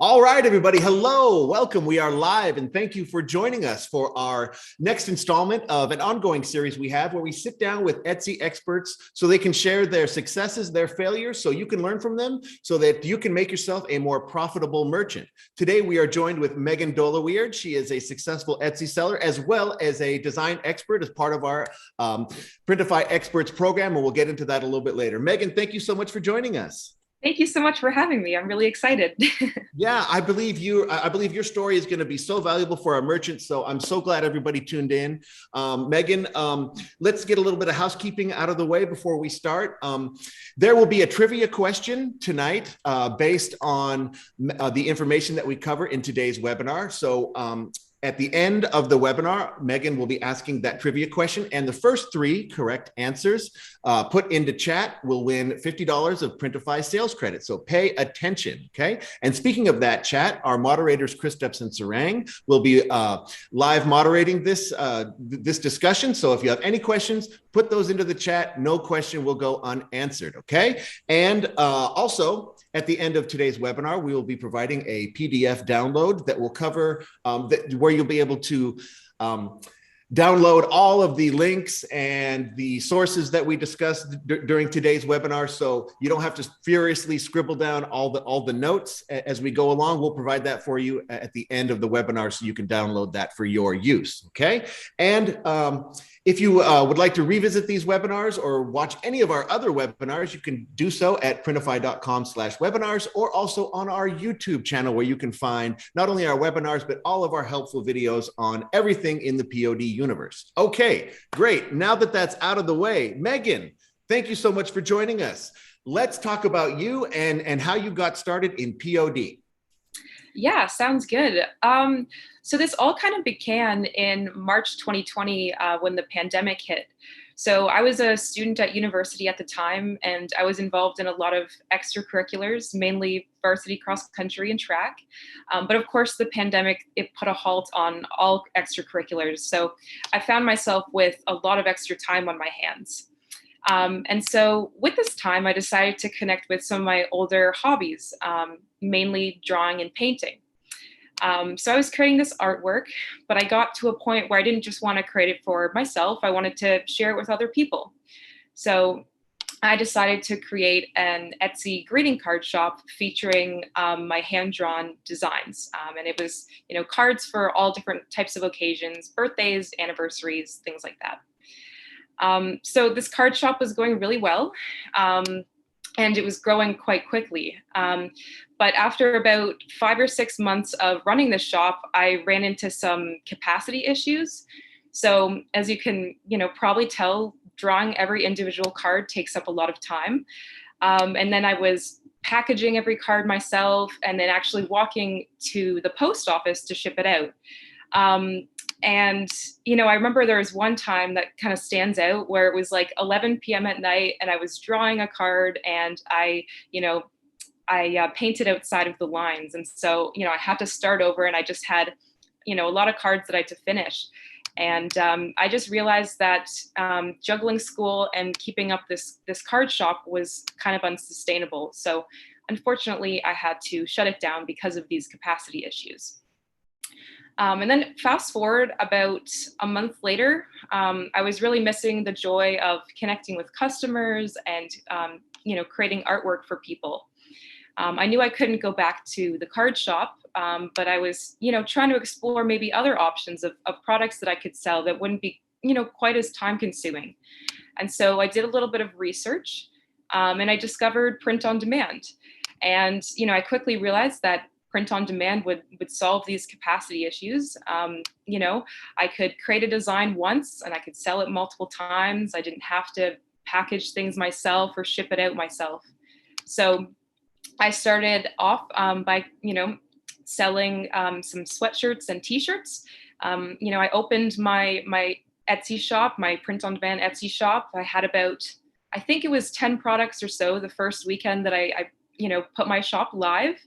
All right, everybody. Hello, welcome. We are live, and thank you for joining us for our next installment of an ongoing series we have where we sit down with Etsy experts so they can share their successes, their failures, so you can learn from them so that you can make yourself a more profitable merchant. Today, we are joined with Megan Dolaweird. She is a successful Etsy seller as well as a design expert as part of our Printify Experts program, and we'll get into that a little bit later. Megan, thank you so much for joining us. Thank you so much for having me. I'm really excited. Yeah, I believe your story is going to be so valuable for our merchants. So I'm so glad everybody tuned in. Megan, let's get a little bit of housekeeping out of the way before we start. There will be a trivia question tonight based on the information that we cover in today's webinar. So at the end of the webinar, Megan will be asking that trivia question, and the first 3 correct answers put into chat will win $50 of Printify sales credit. So pay attention, okay? And speaking of that chat, our moderators, Chris Steps and Sarang, will be live moderating this discussion. So if you have any questions, put those into the chat. No question will go unanswered, okay? And also, at the end of today's webinar, we will be providing a PDF download that will cover where you'll be able to download all of the links and the sources that we discussed during today's webinar. So you don't have to furiously scribble down all the notes as we go along. We'll provide that for you at the end of the webinar so you can download that for your use, okay? And if you would like to revisit these webinars or watch any of our other webinars, you can do so at printify.com/webinars or also on our YouTube channel, where you can find not only our webinars, but all of our helpful videos on everything in the POD universe. Okay, great. Now that that's out of the way, Megan, thank you so much for joining us. Let's talk about you and how you got started in POD. Yeah, sounds good. So this all kind of began in March 2020 when the pandemic hit. So I was a student at university at the time, and I was involved in a lot of extracurriculars, mainly varsity cross country and track. But of course, the pandemic, it put a halt on all extracurriculars. So I found myself with a lot of extra time on my hands. And so with this time, I decided to connect with some of my older hobbies, mainly drawing and painting. So I was creating this artwork, but I got to a point where I didn't just want to create it for myself. I wanted to share it with other people. So I decided to create an Etsy greeting card shop featuring my hand-drawn designs. And it was, cards for all different types of occasions, birthdays, anniversaries, things like that. So this card shop was going really well, and it was growing quite quickly. But after about 5 or 6 months of running the shop, I ran into some capacity issues. So as you can, probably tell, drawing every individual card takes up a lot of time. And then I was packaging every card myself and then actually walking to the post office to ship it out. And, I remember there was one time that kind of stands out where it was like 11 p.m. at night and I was drawing a card and I painted outside of the lines. And so, I had to start over and I just had, a lot of cards that I had to finish. And I just realized that juggling school and keeping up this card shop was kind of unsustainable. So unfortunately, I had to shut it down because of these capacity issues. And then fast forward about a month later, I was really missing the joy of connecting with customers and, creating artwork for people. I knew I couldn't go back to the card shop, but I was, trying to explore maybe other options of products that I could sell that wouldn't be, quite as time consuming. And so I did a little bit of research and I discovered print on demand. And, I quickly realized that print on demand would solve these capacity issues. I could create a design once and I could sell it multiple times. I didn't have to package things myself or ship it out myself. So I started off by, selling some sweatshirts and t-shirts. I opened my Etsy shop, my print on demand Etsy shop. I had about, I think it was 10 products or so the first weekend that I put my shop live.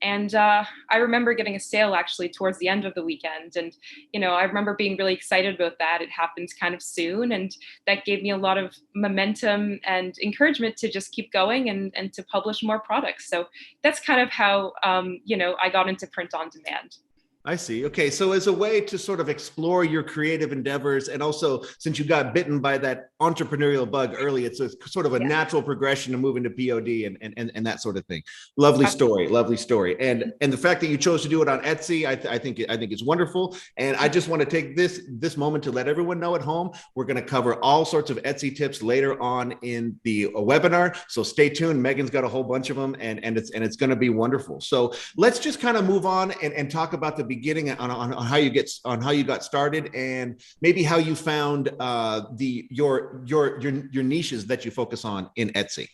And I remember getting a sale actually towards the end of the weekend. And, I remember being really excited about that. It happened kind of soon. And that gave me a lot of momentum and encouragement to just keep going and to publish more products. So that's kind of how, I got into print on demand. I see. Okay. So as a way to sort of explore your creative endeavors, and also since you got bitten by that entrepreneurial bug early, it's a sort of a natural progression to move into POD and that sort of thing. Lovely story. Lovely story. And the fact that you chose to do it on Etsy, I think it's wonderful. And I just want to take this moment to let everyone know at home, we're going to cover all sorts of Etsy tips later on in the webinar. So stay tuned. Megan's got a whole bunch of them, and it's going to be wonderful. So let's just kind of move on and talk about the beginning on how you got started, and maybe how you found your niches that you focus on in Etsy.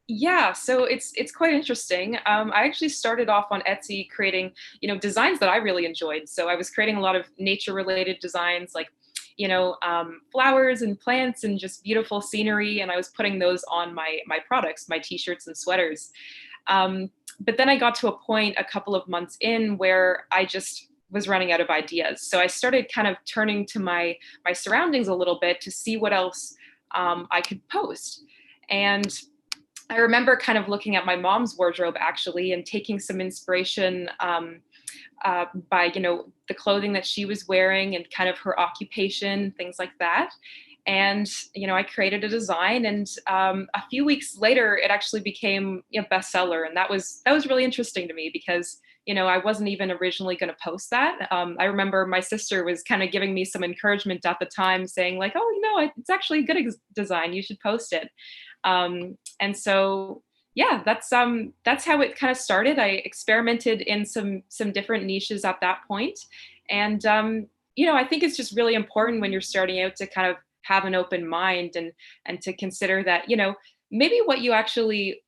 Yeah, so it's quite interesting. I actually started off on Etsy creating, designs that I really enjoyed. So I was creating a lot of nature-related designs, like, flowers and plants and just beautiful scenery, and I was putting those on my products, my t-shirts and sweaters. But then I got to a point a couple of months in where I just was running out of ideas. So I started kind of turning to my surroundings a little bit to see what else I could post. And I remember kind of looking at my mom's wardrobe actually and taking some inspiration by, the clothing that she was wearing and kind of her occupation, things like that. And, I created a design, and a few weeks later, it actually became a bestseller. And that was really interesting to me because, I wasn't even originally going to post that. I remember my sister was kind of giving me some encouragement at the time, saying like, oh, it's actually a good design. You should post it. And so, yeah, that's how it kind of started. I experimented in some different niches at that point. And, I think it's just really important when you're starting out to kind of have an open mind and to consider that, maybe what you actually,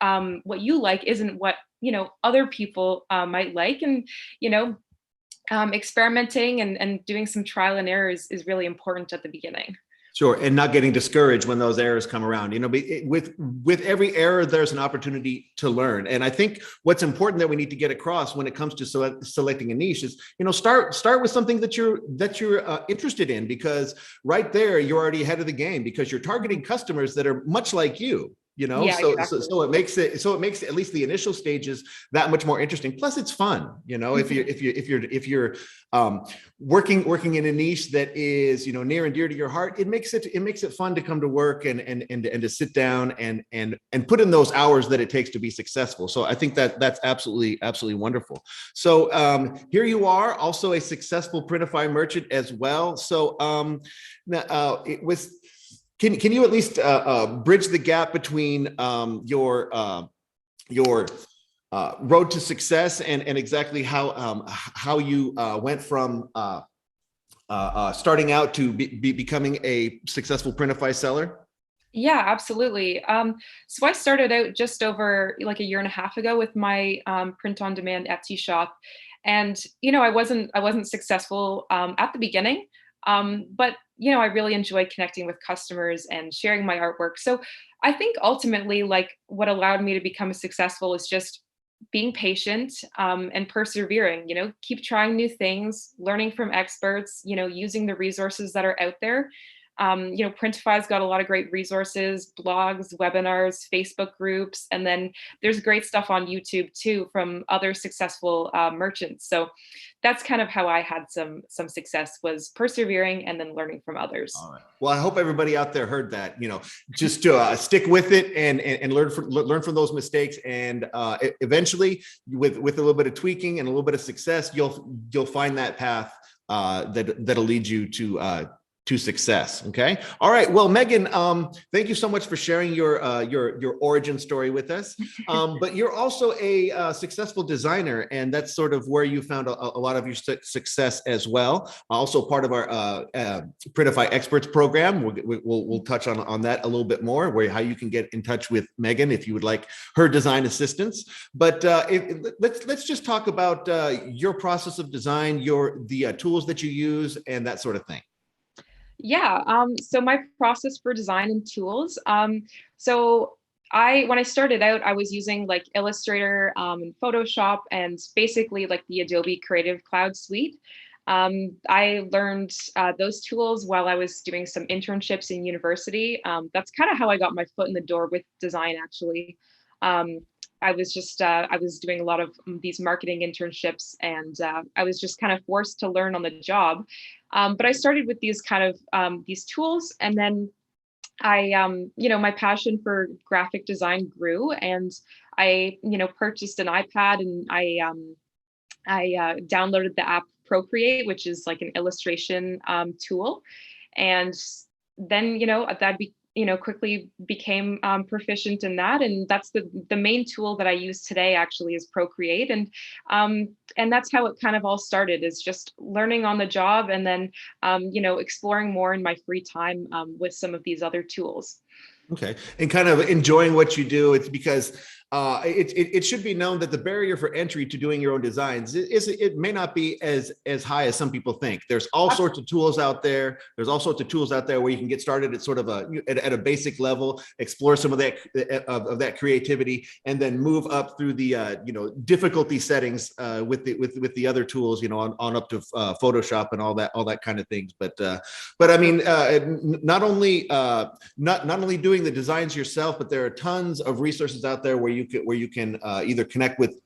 what you like isn't what, other people might like. And, experimenting and doing some trial and errors is really important at the beginning. Sure, and not getting discouraged when those errors come around. With every error, there's an opportunity to learn. And I think what's important that we need to get across when it comes to selecting a niche is, start with something that you're interested in, because right there you're already ahead of the game, because you're targeting customers that are much like you. Yeah, so, exactly. so it makes at least the initial stages that much more interesting. Plus, it's fun. If you're working in a niche that is near and dear to your heart, it makes it fun to come to work and to sit down and put in those hours that it takes to be successful. So I think that's absolutely wonderful. So here you are, also a successful Printify merchant as well. So it was. Can you at least bridge the gap between your road to success and exactly how you went from starting out to becoming a successful Printify seller? Yeah, absolutely. So I started out just over like a year and a half ago with my print on demand Etsy shop, and I wasn't successful at the beginning. But I really enjoyed connecting with customers and sharing my artwork. So I think ultimately, like, what allowed me to become successful is just being patient and persevering. Keep trying new things, learning from experts. Using the resources that are out there. Printify's got a lot of great resources, blogs, webinars, Facebook groups, and then there's great stuff on YouTube too from other successful merchants. So that's kind of how I had some success, was persevering and then learning from others. All right. Well, I hope everybody out there heard that. Just to stick with it and learn from those mistakes, and eventually, with a little bit of tweaking and a little bit of success, you'll find that path that'll lead you to success. Okay. All right. Well, Megan, thank you so much for sharing your origin story with us. But you're also a successful designer, and that's sort of where you found a lot of your success as well. Also part of our Printify Experts program. We'll touch on that a little bit more, how you can get in touch with Megan if you would like her design assistance. But let's just talk about your process of design, the tools that you use, and that sort of thing. Yeah. So my process for design and tools. So When I started out, I was using like Illustrator and Photoshop and basically like the Adobe Creative Cloud suite. I learned those tools while I was doing some internships in university. That's kind of how I got my foot in the door with design, actually. Um, I was doing a lot of these marketing internships, and I was just kind of forced to learn on the job. But I started with these kind of these tools, and then my passion for graphic design grew, and I, purchased an iPad, and I downloaded the app Procreate, which is like an illustration tool, and then that quickly became proficient in that, and that's the main tool that I use today. Actually, is Procreate, and that's how it kind of all started. Is just learning on the job, and then exploring more in my free time with some of these other tools. Okay, and kind of enjoying what you do. It's because it should be known that the barrier for entry to doing your own designs it may not be as high as some people think. There's all sorts of tools out there. There's all sorts of tools out there where you can get started at sort of at a basic level, explore some of that creativity, and then move up through the difficulty settings with the other tools, on up to Photoshop and all that kind of things. But I mean, not only doing the designs yourself, but there are tons of resources out there where you can either connect with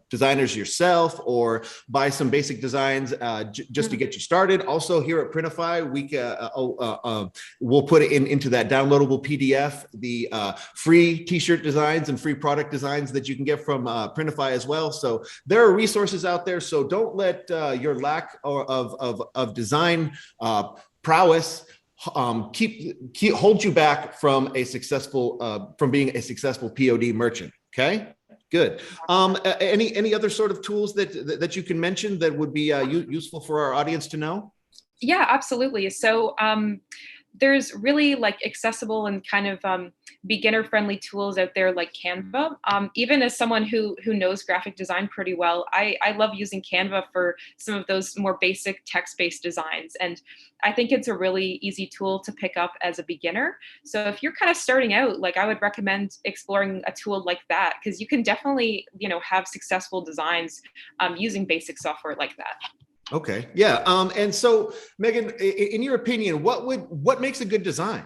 designers yourself or buy some basic designs just to get you started. Also, here at Printify, we'll put it into that downloadable PDF, the free t-shirt designs and free product designs that you can get from Printify as well. So there are resources out there. So don't let your lack of design prowess hold you back from being a successful POD merchant. Okay, good. Any other sort of tools that you can mention that would be useful for our audience to know? Yeah, absolutely. So there's really like accessible and kind of beginner friendly tools out there like Canva. Even as someone who knows graphic design pretty well, I love using Canva for some of those more basic text-based designs. And I think it's a really easy tool to pick up as a beginner. So if you're kind of starting out, like I would recommend exploring a tool like that, because you can definitely, have successful designs using basic software like that. Okay. Yeah. And so, Megan, in your opinion, what makes a good design?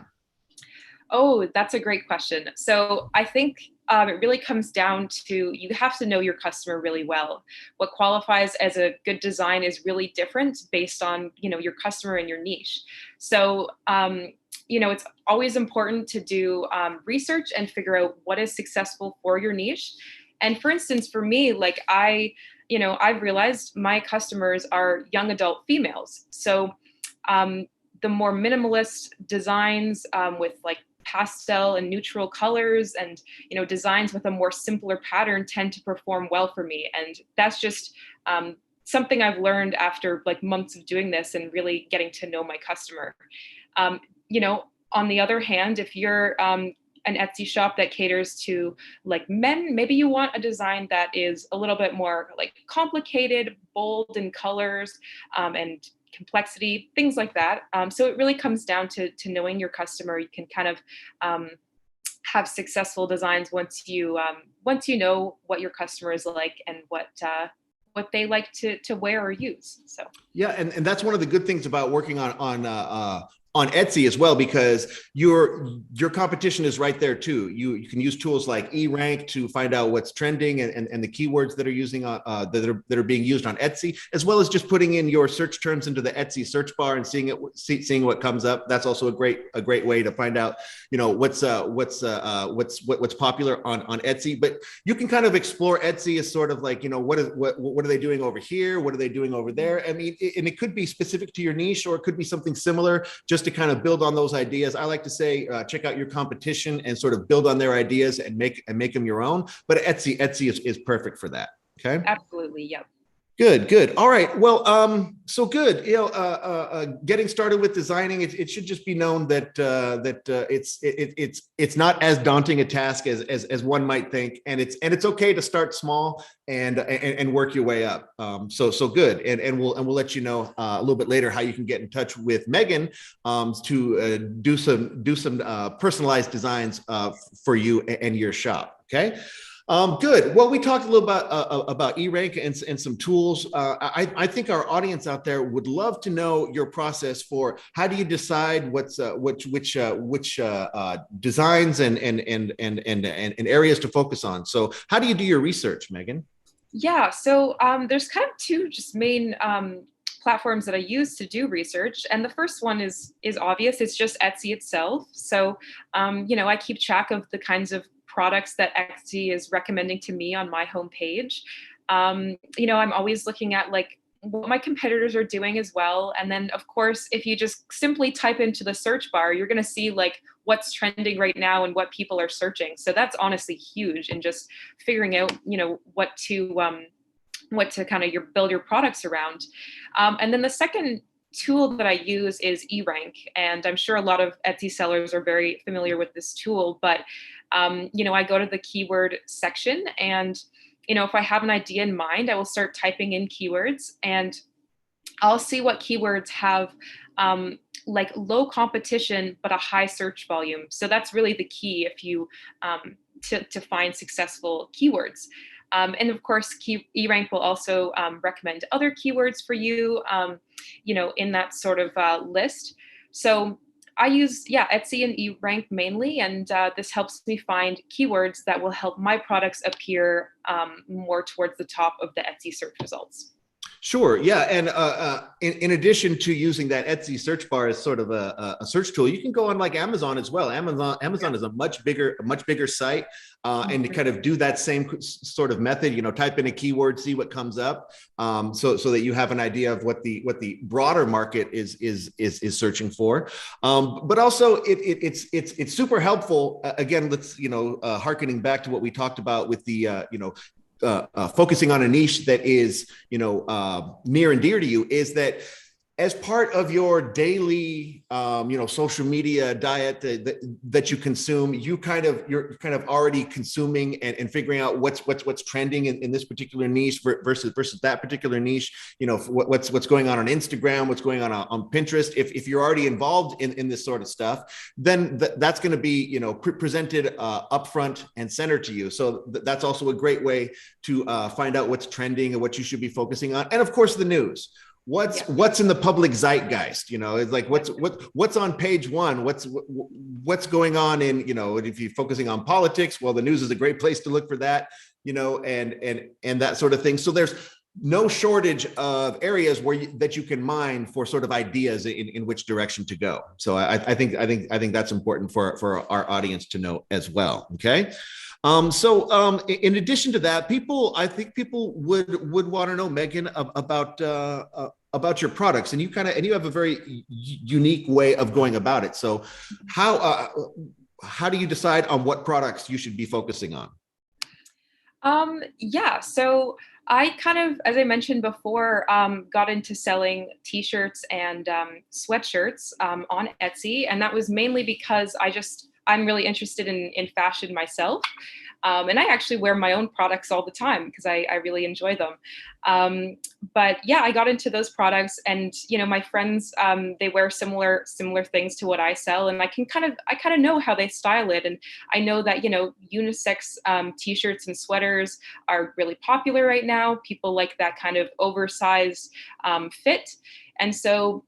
Oh, that's a great question. So I think it really comes down to you have to know your customer really well. What qualifies as a good design is really different based on your customer and your niche. So it's always important to do research and figure out what is successful for your niche. And for instance, for me, like I've realized my customers are young adult females. So the more minimalist designs with like pastel and neutral colors and designs with a more simpler pattern tend to perform well for me. And that's just something I've learned after like months of doing this and really getting to know my customer. On the other hand, if you're an Etsy shop that caters to like men, maybe you want a design that is a little bit more like complicated, bold in colors and complexity, things like that. So it really comes down to knowing your customer. You can kind of have successful designs once you know what your customer is like and what they like to wear or use. So yeah, and that's one of the good things about working on Etsy as well, because your competition is right there too. You can use tools like eRank to find out what's trending and the keywords that are using that are being used on Etsy, as well as just putting in your search terms into the Etsy search bar and seeing what comes up. That's also a great way to find out what's popular on Etsy. But you can kind of explore Etsy as sort of like what are they doing over here? What are they doing over there? I mean, and it could be specific to your niche, or it could be something similar, just to kind of build on those ideas. I like to say, check out your competition and sort of build on their ideas and make them your own. But Etsy is perfect for that. Okay. Absolutely. Yep. Good, good. All right. Well, so good. Getting started with designing, it should just be known that it's not as daunting a task as one might think, and it's okay to start small and work your way up. So good, and we'll let you know a little bit later how you can get in touch with Megan to do some personalized designs for you and your shop. Okay. Good. Well, we talked a little about eRank and some tools. I think our audience out there would love to know your process for how do you decide which designs and areas to focus on. So, how do you do your research, Megan? Yeah, so there's kind of two just main platforms that I use to do research, and the first one is obvious. It's just Etsy itself. So I keep track of the kinds of products that Etsy is recommending to me on my homepage. I'm always looking at like what my competitors are doing as well. And then of course, if you just simply type into the search bar, you're going to see like what's trending right now and what people are searching. So that's honestly huge in just figuring out, what to kind of build your products around. And then the second tool that I use is eRank. And I'm sure a lot of Etsy sellers are very familiar with this tool, but I go to the keyword section, and if I have an idea in mind, I will start typing in keywords, and I'll see what keywords have like low competition but a high search volume. So that's really the key if you to find successful keywords. And of course, eRank will also recommend other keywords for you, in that sort of list. So I use, Etsy and eRank mainly, and this helps me find keywords that will help my products appear more towards the top of the Etsy search results. Sure. Yeah. And in addition to using that Etsy search bar as sort of a search tool, you can go on like Amazon as well. Amazon is a much bigger site. And to kind of do that same sort of method, type in a keyword, see what comes up, so that you have an idea of what the broader market is searching for. But also it's super helpful. Again, let's hearkening back to what we talked about with the focusing on a niche that is, near and dear to you, is that as part of your daily, social media diet that you consume, you're kind of already consuming and figuring out what's trending in this particular niche versus that particular niche. What's going on Instagram, what's going on Pinterest. If you're already involved in this sort of stuff, then that's going to be presented upfront and center to you. So that's also a great way to find out what's trending and what you should be focusing on, and of course the news. What's in the public zeitgeist? It's like what's on page one, what's going on in, if you're focusing on politics, well, the news is a great place to look for that, and that sort of thing. So there's no shortage of areas that you can mine for sort of ideas in which direction to go. So I think that's important for our audience to know as well. Okay. In addition to that, I think people would want to know, Megan, about your products, and you have a very unique way of going about it. So how do you decide on what products you should be focusing on? So I kind of, as I mentioned before, got into selling t-shirts and sweatshirts on Etsy, and that was mainly because I'm really interested in fashion myself. And I actually wear my own products all the time because I really enjoy them. But yeah, I got into those products, and my friends, they wear similar things to what I sell, and I kind of know how they style it, and I know that unisex t-shirts and sweaters are really popular right now. People like that kind of oversized fit, and so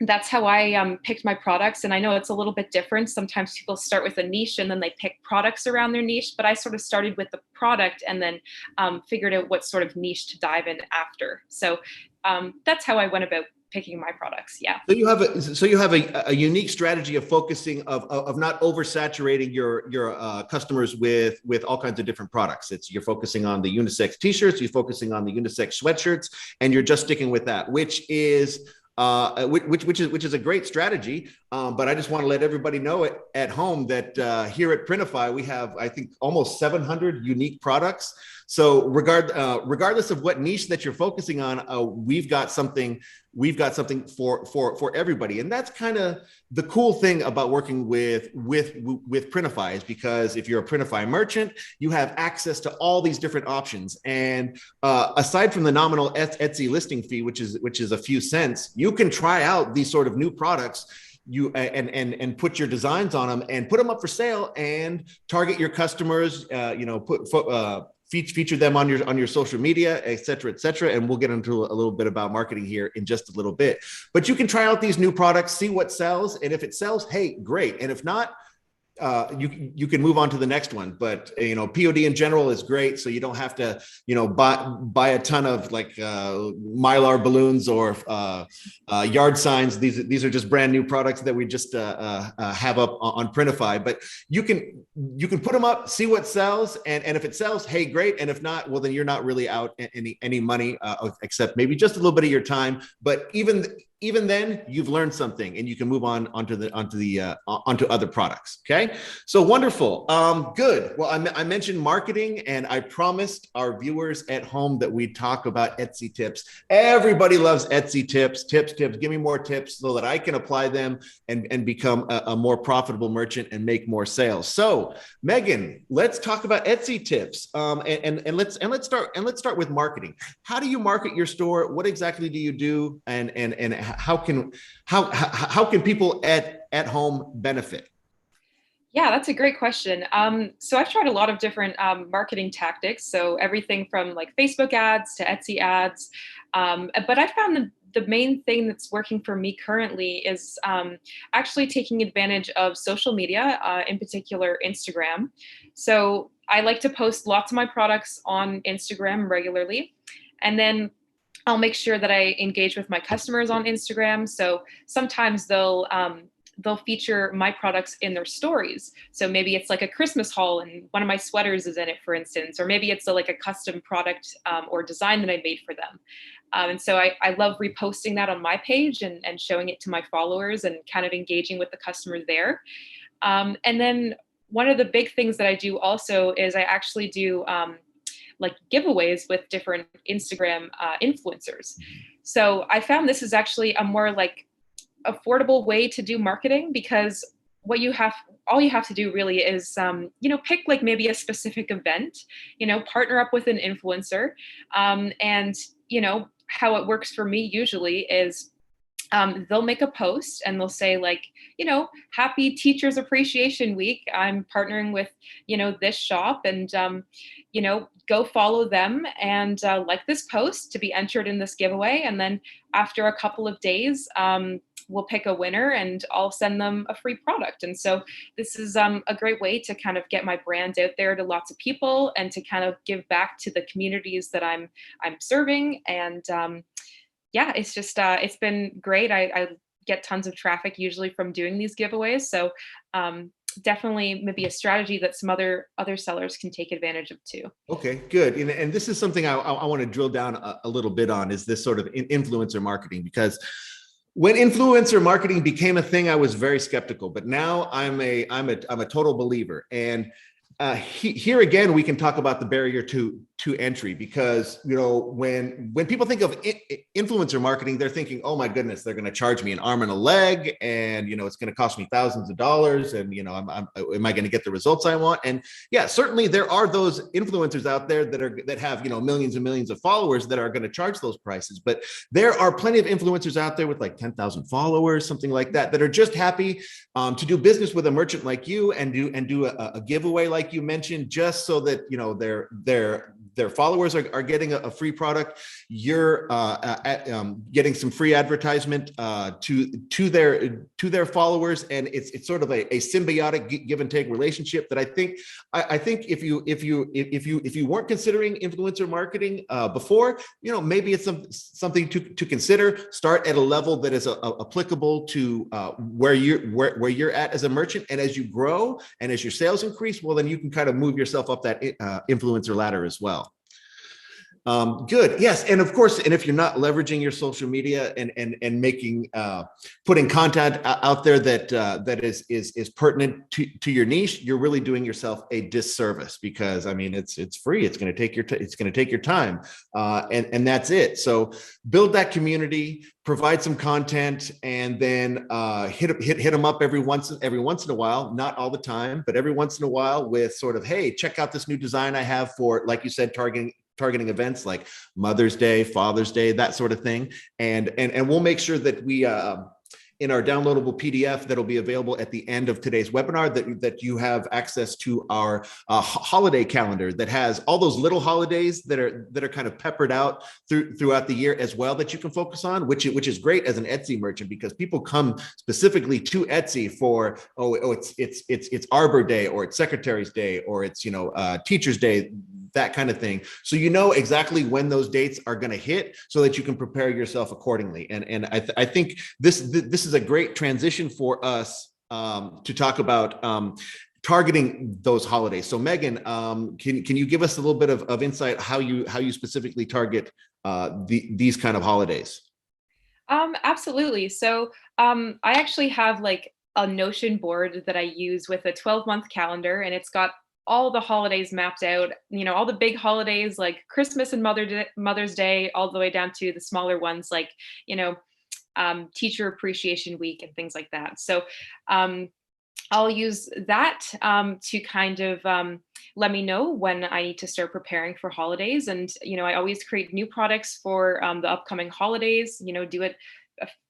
that's how I picked my products. And I know it's a little bit different. Sometimes people start with a niche and then they pick products around their niche, but I sort of started with the product and then figured out what sort of niche to dive in after. So that's how I went about picking my products. Yeah. So you have a unique strategy of focusing of not oversaturating your customers with all kinds of different products. You're focusing on the unisex t-shirts, you're focusing on the unisex sweatshirts, and you're just sticking with that, which is which is a great strategy. But I just want to let everybody know at home that here at Printify, we have, I think, almost 700 unique products. So regardless of what niche that you're focusing on, we've got something for everybody. And that's kind of the cool thing about working with Printify, is because if you're a Printify merchant, you have access to all these different options. And aside from the nominal Etsy listing fee, which is a few cents, you can try out these sort of new products and put your designs on them and put them up for sale and target your customers, feature them on your social media, et cetera, and we'll get into a little bit about marketing here in just a little bit. But you can try out these new products, see what sells, and if it sells, hey, great. And if not, you can move on to the next one. But POD in general is great, so you don't have to buy a ton of like Mylar balloons or yard signs. These are just brand new products that we just have up on Printify. But you can put them up, see what sells, and if it sells, hey, great. And if not, well, then you're not really out any money, except maybe just a little bit of your time. But even then, you've learned something, and you can move onto other products. Okay, so wonderful. Good. Well, I mentioned marketing, and I promised our viewers at home that we'd talk about Etsy tips. Everybody loves Etsy tips. Tips. Give me more tips so that I can apply them and become a more profitable merchant and make more sales. So, Megan, let's talk about Etsy tips. And let's start with marketing. How do you market your store? What exactly do you do? And how can people at home benefit? Yeah, that's a great question. So I've tried a lot of different marketing tactics. So everything from like Facebook ads to Etsy ads. But I found the main thing that's working for me currently is actually taking advantage of social media, in particular Instagram. So I like to post lots of my products on Instagram regularly. And then I'll make sure that I engage with my customers on Instagram. So sometimes they'll feature my products in their stories. So maybe it's like a Christmas haul and one of my sweaters is in it, for instance, or maybe it's like a custom product or design that I made for them. And so I love reposting that on my page and showing it to my followers and kind of engaging with the customers there. And then one of the big things that I do also is I actually do like giveaways with different Instagram influencers. So I found this is actually a more like affordable way to do marketing, because all you have to do really is, pick like maybe a specific event, partner up with an influencer. And how it works for me usually is they'll make a post and they'll say like, happy Teachers Appreciation Week. I'm partnering with, this shop, and, go follow them and like this post to be entered in this giveaway. And then after a couple of days, we'll pick a winner and I'll send them a free product. And so this is a great way to kind of get my brand out there to lots of people and to kind of give back to the communities that I'm serving. And yeah, it's just, it's been great. I get tons of traffic usually from doing these giveaways. So definitely maybe a strategy that some other sellers can take advantage of too. Okay, good. And this is something I want to drill down a little bit on, is this sort of influencer marketing, because when influencer marketing became a thing, I was very skeptical, but now I'm a total believer. And here again, we can talk about the barrier to entry, because when people think of influencer marketing, they're thinking, oh my goodness, they're going to charge me an arm and a leg, and it's going to cost me thousands of dollars, and am I going to get the results I want? And yeah, certainly there are those influencers out there that have millions and millions of followers that are going to charge those prices, but there are plenty of influencers out there with like 10,000 followers, something like that are just happy to do business with a merchant like you and do a giveaway like you mentioned, just so that their followers are getting a free product. You're getting some free advertisement to their followers, and it's sort of a symbiotic give and take relationship that I think if you weren't considering influencer marketing before, maybe it's something to consider. Start at a level that is applicable to where you're at as a merchant, and as you grow and as your sales increase, well, then you can kind of move yourself up that influencer ladder as well. Good. Yes. And of course, and if you're not leveraging your social media and making putting content out there that is pertinent to your niche, you're really doing yourself a disservice, because I mean it's free. It's going to take it's going to take your time, and that's it. So build that community, provide some content, and then hit them up every once in a while, not all the time, but every once in a while, with sort of, hey, check out this new design I have for, like you said, targeting events like Mother's Day, Father's Day, that sort of thing. And we'll make sure that we in our downloadable PDF that'll be available at the end of today's webinar, that you have access to our holiday calendar that has all those little holidays that are kind of peppered out throughout the year as well, that you can focus on, which is great as an Etsy merchant, because people come specifically to Etsy for, it's Arbor Day, or it's Secretary's Day, or it's Teacher's Day, that kind of thing. So you know exactly when those dates are going to hit, so that you can prepare yourself accordingly. And I think this is a great transition for us to talk about targeting those holidays. So Megan, can you give us a little bit of insight how you specifically target these kind of holidays? Absolutely. So I actually have like a Notion board that I use with a 12-month calendar, and it's got all the holidays mapped out, all the big holidays like Christmas and Mother's Day, all the way down to the smaller ones like, Teacher Appreciation Week and things like that. So I'll use that to kind of let me know when I need to start preparing for holidays. And, I always create new products for the upcoming holidays, do it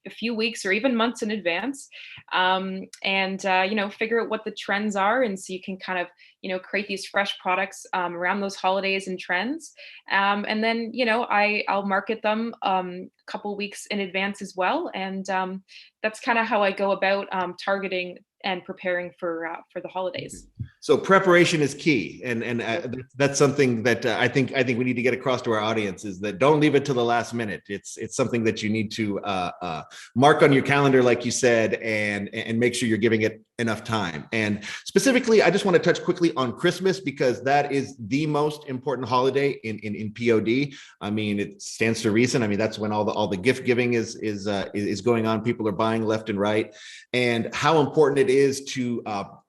a few weeks or even months in advance, and figure out what the trends are, and so you can kind of create these fresh products around those holidays and trends, and then I'll market them a couple weeks in advance as well, and that's kind of how I go about targeting and preparing for the holidays. So preparation is key, and that's something that I think we need to get across to our audience, is that don't leave it to the last minute. It's something that you need to mark on your calendar, like you said, and make sure you're giving it enough time. And specifically, I just want to touch quickly on Christmas, because that is the most important holiday in POD. I mean, it stands to reason. I mean, that's when all the gift giving is going on. People are buying left and right, and how important it is to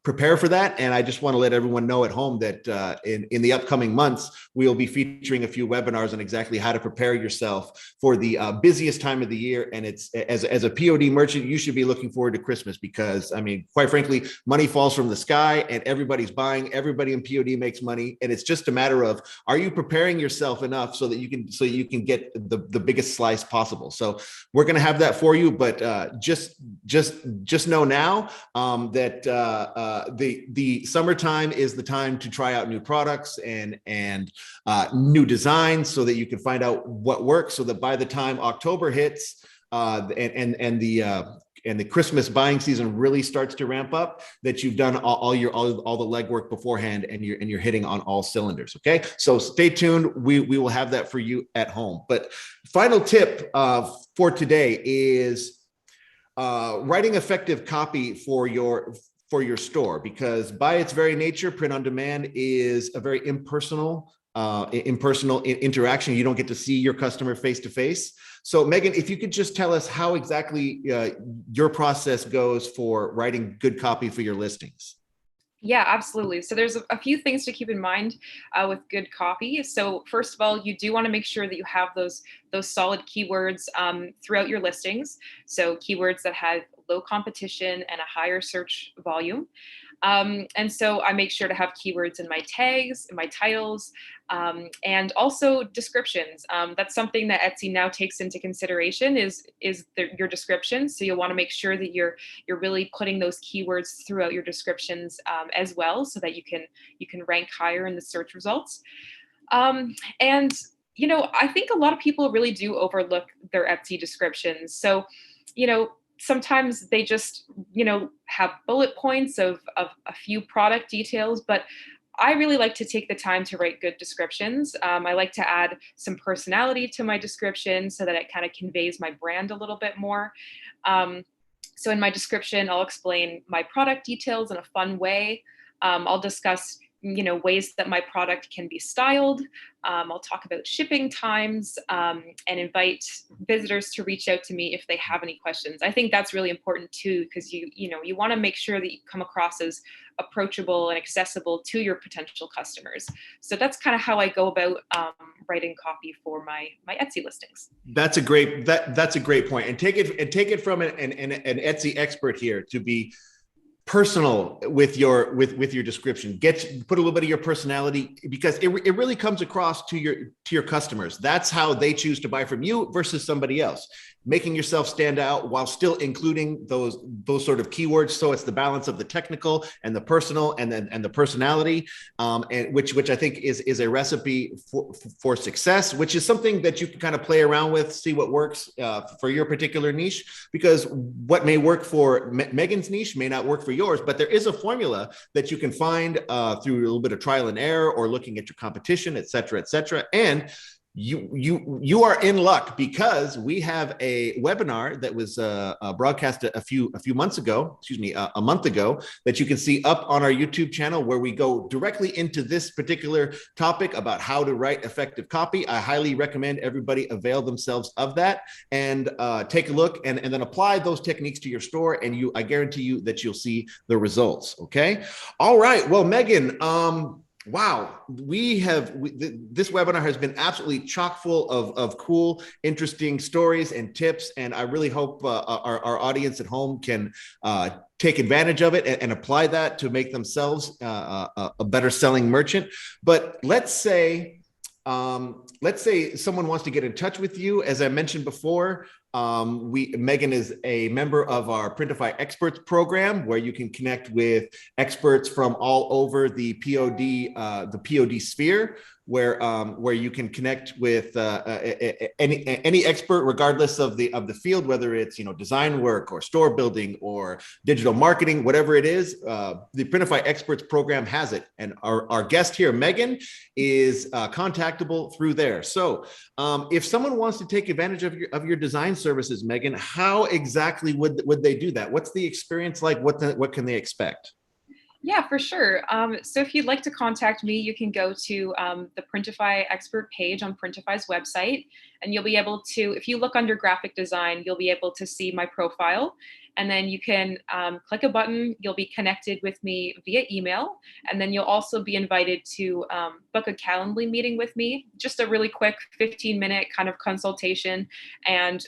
prepare for that. And I just want to let everyone know at home that in the upcoming months, we'll be featuring a few webinars on exactly how to prepare yourself for the busiest time of the year. And it's as a POD merchant, you should be looking forward to Christmas, because I mean, quite frankly, money falls from the sky and everybody's buying. Everybody in POD makes money, and it's just a matter of, are you preparing yourself enough so that you can get the biggest slice possible? So we're going to have that for you, but just know now that the summertime is the time to try out new products and new designs, so that you can find out what works, so that by the time October hits and the Christmas buying season really starts to ramp up, that you've done all the legwork beforehand, and you're hitting on all cylinders. Okay, so stay tuned. We will have that for you at home. But final tip for today is writing effective copy for your store, because by its very nature, print on demand is a very impersonal interaction. You don't get to see your customer face to face. So Megan, if you could just tell us how exactly your process goes for writing good copy for your listings. Yeah, absolutely. So there's a few things to keep in mind with good copy. So first of all, you do want to make sure that you have those solid keywords throughout your listings. So keywords that have low competition and a higher search volume. And so I make sure to have keywords in my tags, in my titles, and also descriptions. That's something that Etsy now takes into consideration is your descriptions. So you'll want to make sure that you're really putting those keywords throughout your descriptions as well, so that you can rank higher in the search results. And I think a lot of people really do overlook their Etsy descriptions. So, sometimes they just, have bullet points of a few product details, but I really like to take the time to write good descriptions. I like to add some personality to my description so that it kind of conveys my brand a little bit more. So in my description, I'll explain my product details in a fun way. I'll discuss ways that my product can be styled. I'll talk about shipping times, and invite visitors to reach out to me if they have any questions. I think that's really important too, because you want to make sure that you come across as approachable and accessible to your potential customers. So that's kind of how I go about writing copy for my Etsy listings. That's a great point. And take it from an Etsy expert here to be personal with your description. Put a little bit of your personality, because it really comes across to your customers. That's how they choose to buy from you versus somebody else. Making yourself stand out while still including those sort of keywords. So it's the balance of the technical and the personal and the personality, and which I think is a recipe for success, which is something that you can kind of play around with, see what works for your particular niche, because what may work for Megan's niche may not work for yours, but there is a formula that you can find through a little bit of trial and error or looking at your competition, et cetera, et cetera. And you are in luck, because we have a webinar that was broadcast a few months ago, a month ago, that you can see up on our YouTube channel, where we go directly into this particular topic about how to write effective copy. I highly recommend everybody avail themselves of that and take a look and then apply those techniques to your store. And I guarantee you that you'll see the results. Okay. All right. Well, Megan, wow, this webinar has been absolutely chock full of cool, interesting stories and tips. And I really hope our audience at home can take advantage of it and apply that to make themselves a better selling merchant. But let's say someone wants to get in touch with you. As I mentioned before, Megan is a member of our Printify Experts program, where you can connect with experts from all over the POD sphere, where you can connect with any expert, regardless of the field, whether it's design work or store building or digital marketing, whatever it is. The Printify Experts program has it, and our guest here, Megan, is contactable through there. So if someone wants to take advantage of your design services, Megan, how exactly would they do that? What's the experience like? What can they expect? Yeah, for sure. So if you'd like to contact me, you can go to the Printify expert page on Printify's website, and you'll be able to, if you look under graphic design, you'll be able to see my profile, and then you can click a button. You'll be connected with me via email, and then you'll also be invited to book a Calendly meeting with me, just a really quick 15-minute kind of consultation, and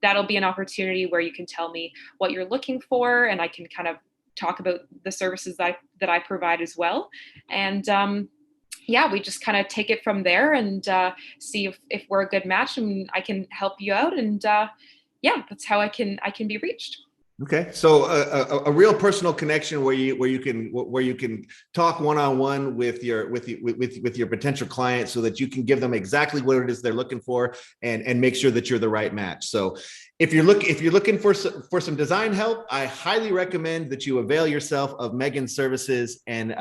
that'll be an opportunity where you can tell me what you're looking for, and I can kind of talk about the services that I provide as well. And we just kind of take it from there and see if we're a good match and I can help you out. And that's how I can be reached. Okay, so a real personal connection where you can talk one-on-one with your potential client, so that you can give them exactly what it is they're looking for and make sure that you're the right match. So if you're looking for some design help, I highly recommend that you avail yourself of Megan's services and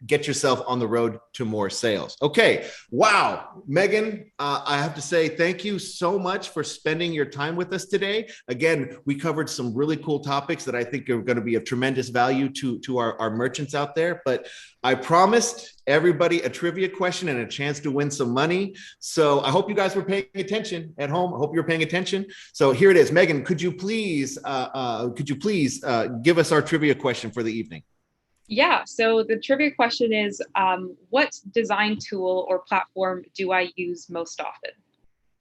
get yourself on the road to more sales. Okay, wow, Megan, I have to say thank you so much for spending your time with us today. Again, we covered some really cool topics that I think are going to be of tremendous value to our merchants out there. But I promised everybody a trivia question and a chance to win some money. So I hope you guys were paying attention at home. I hope you're paying attention. So here it is. Megan, could you please give us our trivia question for the evening? Yeah, so the trivia question is, what design tool or platform do I use most often?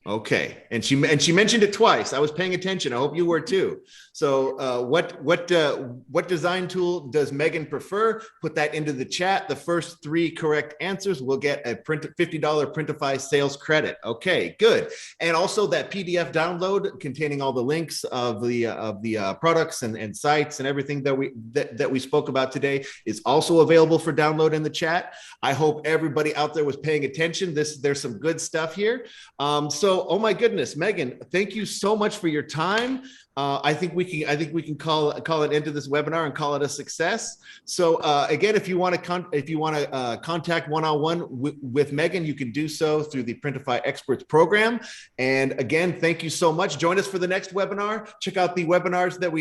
Okay, and she mentioned it twice. I was paying attention. I hope you were too. So, what design tool does Megan prefer? Put that into the chat. The first 3 correct answers will get a $50 Printify sales credit. Okay, good. And also that PDF download containing all the links of the products and sites and everything that we spoke about today is also available for download in the chat. I hope everybody out there was paying attention. There's some good stuff here. So So, oh my goodness, Megan, thank you so much for your time. I think we can call an end to this webinar and call it a success. So again, if you want to contact one-on-one with Megan, you can do so through the Printify Experts program. And again, thank you so much. Join us for the next webinar. Check out the webinars that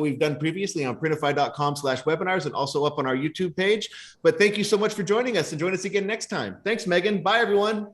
we've done previously on printify.com/webinars and also up on our YouTube page. But thank you so much for joining us, and join us again next time. Thanks, Megan. Bye, everyone.